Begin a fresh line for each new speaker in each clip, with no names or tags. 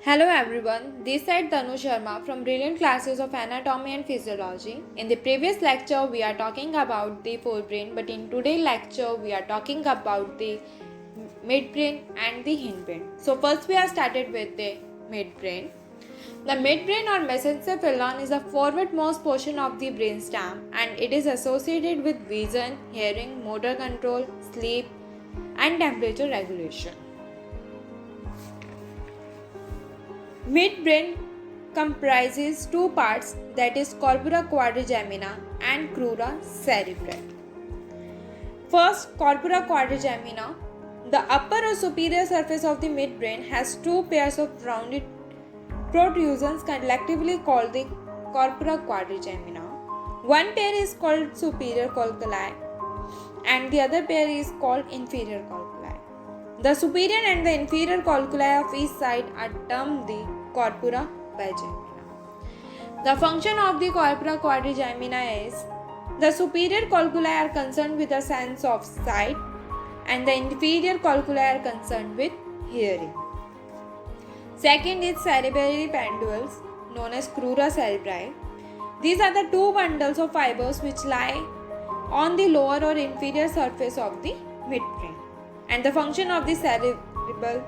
Hello everyone, this side Tanu Sharma from Brilliant Classes of Anatomy and Physiology. In the previous lecture, we are talking about the forebrain, but in today's lecture, we are talking about the midbrain and the hindbrain. So first we are started with the midbrain. The midbrain or mesencephalon is the forwardmost portion of the brainstem and it is associated with vision, hearing, motor control, sleep and temperature regulation. Midbrain comprises two parts, that is corpora quadrigemina and crura cerebri. First, corpora quadrigemina. The upper or superior surface of the midbrain has two pairs of rounded protrusions collectively called the corpora quadrigemina. One pair is called superior colliculi and the other pair is called inferior colliculi. The superior and the inferior colliculi of each side are termed the corpora bigemina. The function of the corpora quadrigemina is the superior colliculi are concerned with the sense of sight and the inferior colliculi are concerned with hearing. Second is cerebellar pendules known as crura cerebri. These are the two bundles of fibers which lie on the lower or inferior surface of the midbrain. And the function of the cerebral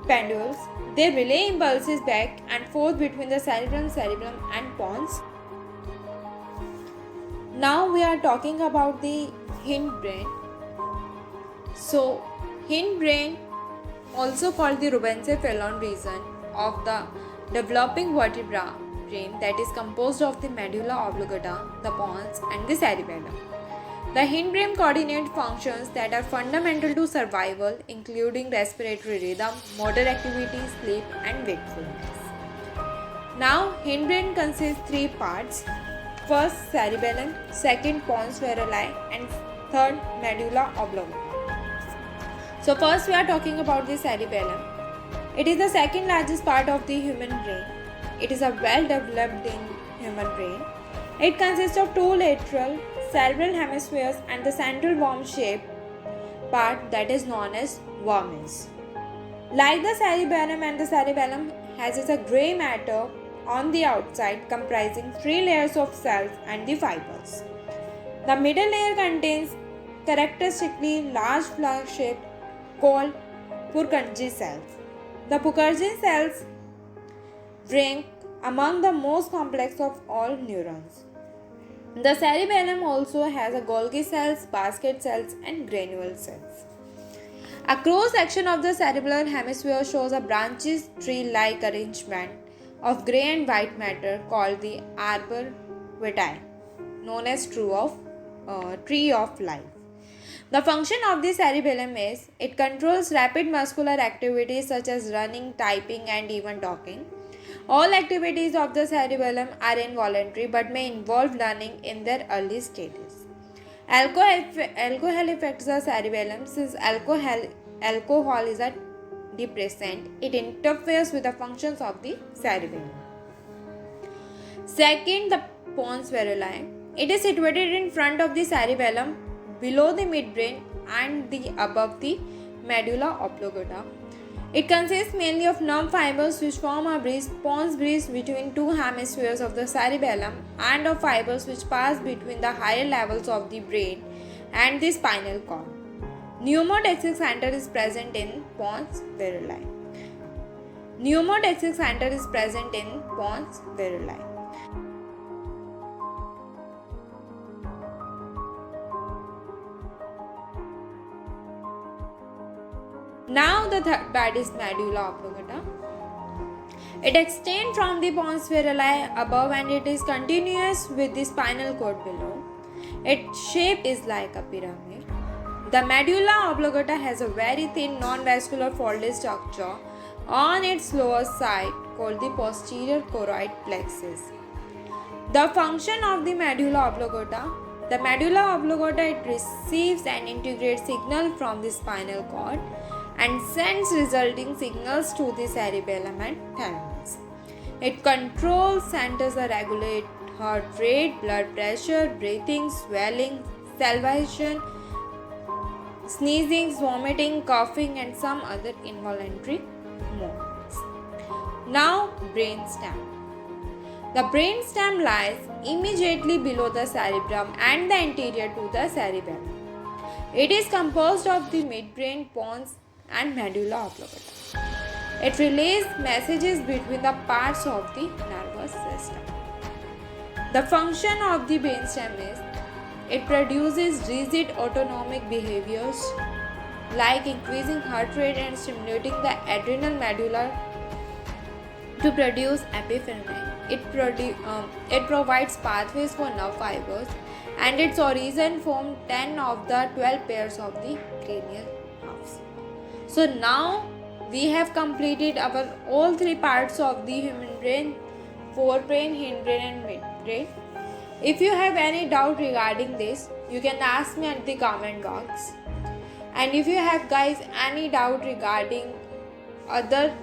pendules, they relay impulses back and forth between the cerebrum and pons. Now we are talking about the hindbrain. So, hindbrain, also called the rubencephalon region of the developing vertebra brain, that is composed of the medulla oblongata, the pons and the cerebellum. The hindbrain coordinates functions that are fundamental to survival, including respiratory rhythm, motor activity, sleep, and wakefulness. Now, hindbrain consists three parts. First, cerebellum, second, pons varolii, and third, medulla oblongata. So, first we are talking about the cerebellum. It is the second largest part of the human brain. It is a well-developed human brain. It consists of two lateral cerebral hemispheres and the central worm-shaped part that is known as vermis. Like the cerebellum, and the cerebellum has a grey matter on the outside comprising three layers of cells and the fibers. The middle layer contains characteristically large flower-shaped called Purkinje cells. The Purkinje cells rank among the most complex of all neurons. The cerebellum also has a Golgi cells, basket cells and granule cells. A cross section of the cerebral hemisphere shows a branches tree-like arrangement of grey and white matter called the arbor vitae, known as tree of life. The function of the cerebellum is it controls rapid muscular activities such as running, typing and even talking. All activities of the cerebellum are involuntary but may involve learning in their early stages. Alcohol affects the cerebellum since alcohol is a depressant. It interferes with the functions of the cerebellum. Second, the pons varolii. It is situated in front of the cerebellum, below the midbrain and above the medulla oblongata. It consists mainly of nerve fibers which form a pons bridge between two hemispheres of the cerebellum and of fibers which pass between the higher levels of the brain and the spinal cord. Pneumotaxic center is present in pons varolii. Now the third part is medulla oblongata. It extends from the pons varolii above and it is continuous with the spinal cord below. Its shape is like a pyramid. The medulla oblongata has a very thin non-vascular folded structure on its lower side called the posterior choroid plexus. The function of the medulla oblongata. The medulla oblongata, it receives and integrates signal from the spinal cord and sends resulting signals to the cerebellum and thalamus. It controls centers that regulate heart rate, blood pressure, breathing, swelling, salivation, sneezing, vomiting, coughing and some other involuntary movements. Now, brainstem. The brainstem lies immediately below the cerebrum and the anterior to the cerebellum. It is composed of the midbrain, pons, and medulla oblongata. It relays messages between the parts of the nervous system. The function of the brainstem is it produces rigid autonomic behaviors like increasing heart rate and stimulating the adrenal medulla to produce epinephrine. It provides pathways for nerve fibers, and its origin formed 10 of the 12 pairs of the cranial nerves. So now we have completed our all three parts of the human brain: forebrain, hindbrain, and midbrain. If you have any doubt regarding this, you can ask me at the comment box. And if you have guys any doubt regarding other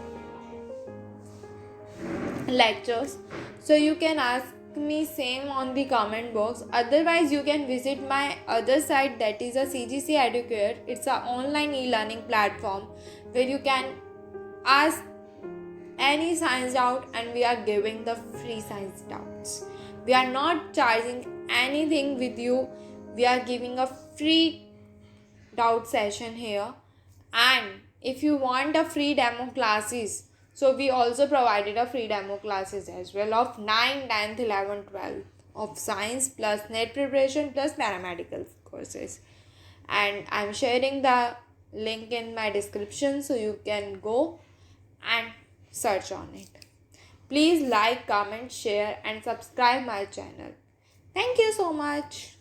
lectures, so you can ask me same on the comment box. Otherwise, you can visit my other site, that is a CGC Educare. It's an online e-learning platform where you can ask any science doubt and we are giving the free science doubts. We are not charging anything with you. We are giving a free doubt session here. And if you want a free demo classes, so we also provided a free demo classes as well of 9, 10th, 11th, 12th of science plus net preparation plus paramedical courses. And I'm sharing the link in my description so you can go and search on it. Please like, comment, share and subscribe my channel. Thank you so much.